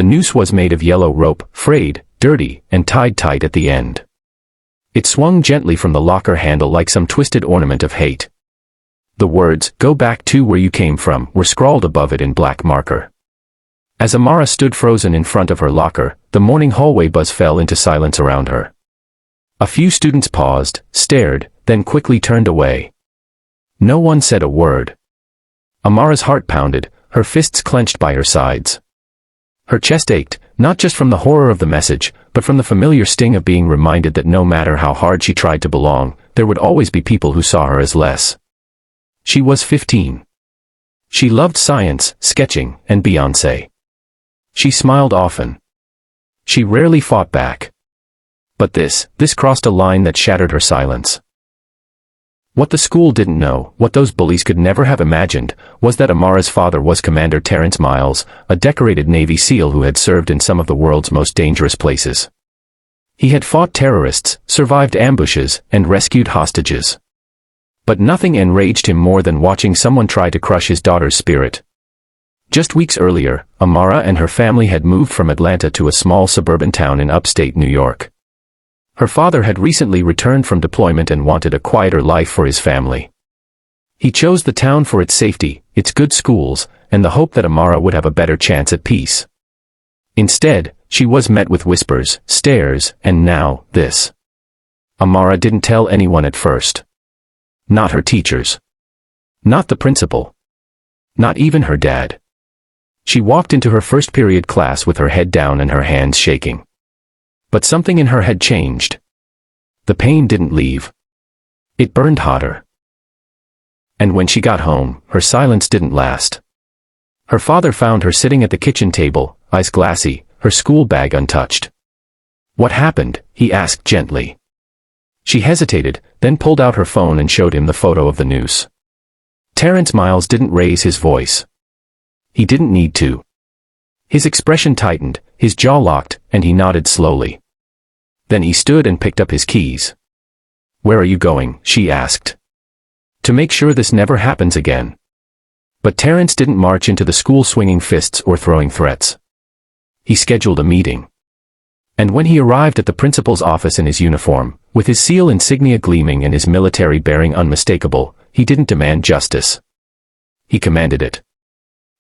The noose was made of yellow rope, frayed, dirty, and tied tight at the end. It swung gently from the locker handle like some twisted ornament of hate. The words, "Go back to where you came from," were scrawled above it in black marker. As Amara stood frozen in front of her locker, the morning hallway buzz fell into silence around her. A few students paused, stared, then quickly turned away. No one said a word. Amara's heart pounded, her fists clenched by her sides. Her chest ached, not just from the horror of the message, but from the familiar sting of being reminded that no matter how hard she tried to belong, there would always be people who saw her as less. She was 15. She loved science, sketching, and Beyoncé. She smiled often. She rarely fought back. But this crossed a line that shattered her silence. What the school didn't know, what those bullies could never have imagined, was that Amara's father was Commander Terrence Miles, a decorated Navy SEAL who had served in some of the world's most dangerous places. He had fought terrorists, survived ambushes, and rescued hostages. But nothing enraged him more than watching someone try to crush his daughter's spirit. Just weeks earlier, Amara and her family had moved from Atlanta to a small suburban town in upstate New York. Her father had recently returned from deployment and wanted a quieter life for his family. He chose the town for its safety, its good schools, and the hope that Amara would have a better chance at peace. Instead, she was met with whispers, stares, and now, this. Amara didn't tell anyone at first. Not her teachers. Not the principal. Not even her dad. She walked into her first period class with her head down and her hands shaking. But something in her had changed. The pain didn't leave. It burned hotter. And when she got home, her silence didn't last. Her father found her sitting at the kitchen table, eyes glassy, her school bag untouched. "What happened?" he asked gently. She hesitated, then pulled out her phone and showed him the photo of the noose. Terrence Miles didn't raise his voice. He didn't need to. His expression tightened, his jaw locked, and he nodded slowly. Then he stood and picked up his keys. "Where are you going?" she asked. "To make sure this never happens again." But Terrence didn't march into the school swinging fists or throwing threats. He scheduled a meeting. And when he arrived at the principal's office in his uniform, with his SEAL insignia gleaming and his military bearing unmistakable, he didn't demand justice. He commanded it.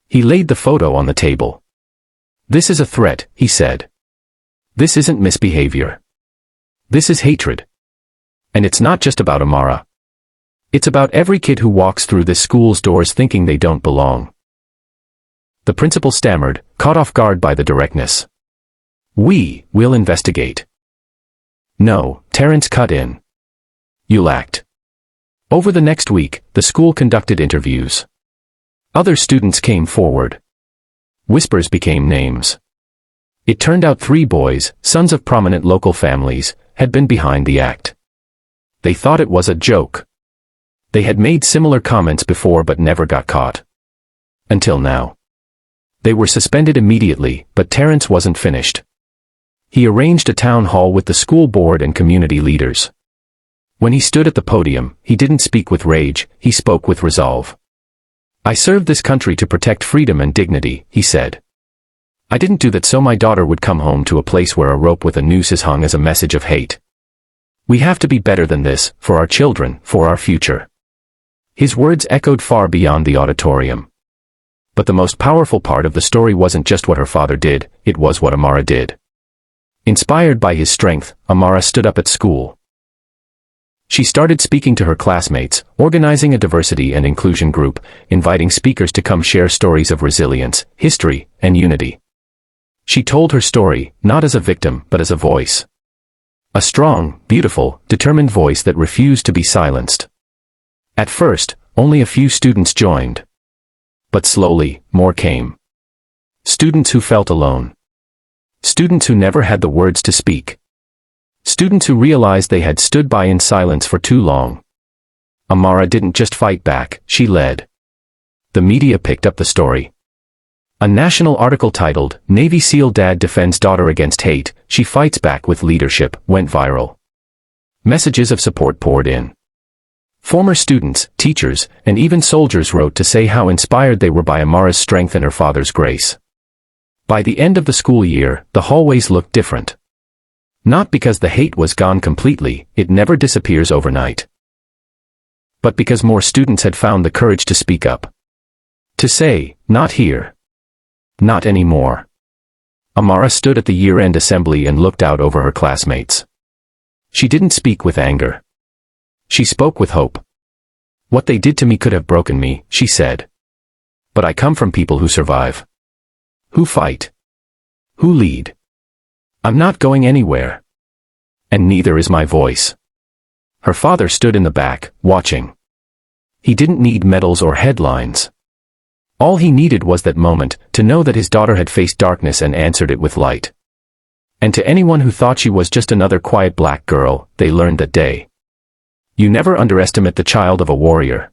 He laid the photo on the table. "This is a threat," he said. "This isn't misbehavior. This is hatred. And it's not just about Amara. It's about every kid who walks through this school's doors thinking they don't belong." The principal stammered, caught off guard by the directness. We'll investigate." "No," Terrence cut in. "You'll act." Over the next week, the school conducted interviews. Other students came forward. Whispers became names. It turned out 3 boys, sons of prominent local families, had been behind the act. They thought it was a joke. They had made similar comments before but never got caught. Until now. They were suspended immediately, but Terrence wasn't finished. He arranged a town hall with the school board and community leaders. When he stood at the podium, he didn't speak with rage, he spoke with resolve. "I served this country to protect freedom and dignity," he said. "I didn't do that so my daughter would come home to a place where a rope with a noose is hung as a message of hate. We have to be better than this, for our children, for our future." His words echoed far beyond the auditorium. But the most powerful part of the story wasn't just what her father did, it was what Amara did. Inspired by his strength, Amara stood up at school. She started speaking to her classmates, organizing a diversity and inclusion group, inviting speakers to come share stories of resilience, history, and unity. She told her story, not as a victim, but as a voice. A strong, beautiful, determined voice that refused to be silenced. At first, only a few students joined. But slowly, more came. Students who felt alone. Students who never had the words to speak. Students who realized they had stood by in silence for too long. Amara didn't just fight back, she led. The media picked up the story. A national article titled, "Navy SEAL Dad Defends Daughter Against Hate, She Fights Back with Leadership," went viral. Messages of support poured in. Former students, teachers, and even soldiers wrote to say how inspired they were by Amara's strength and her father's grace. By the end of the school year, the hallways looked different. Not because the hate was gone completely, it never disappears overnight. But because more students had found the courage to speak up. To say, not here. Not anymore. Amara stood at the year-end assembly and looked out over her classmates. She didn't speak with anger. She spoke with hope. What they did to me could have broken me, she said. But I come from people who survive. Who fight. Who lead. I'm not going anywhere. And neither is my voice. Her father stood in the back, watching. He didn't need medals or headlines. All he needed was that moment, to know that his daughter had faced darkness and answered it with light. And to anyone who thought she was just another quiet black girl, they learned that day. You never underestimate the child of a warrior.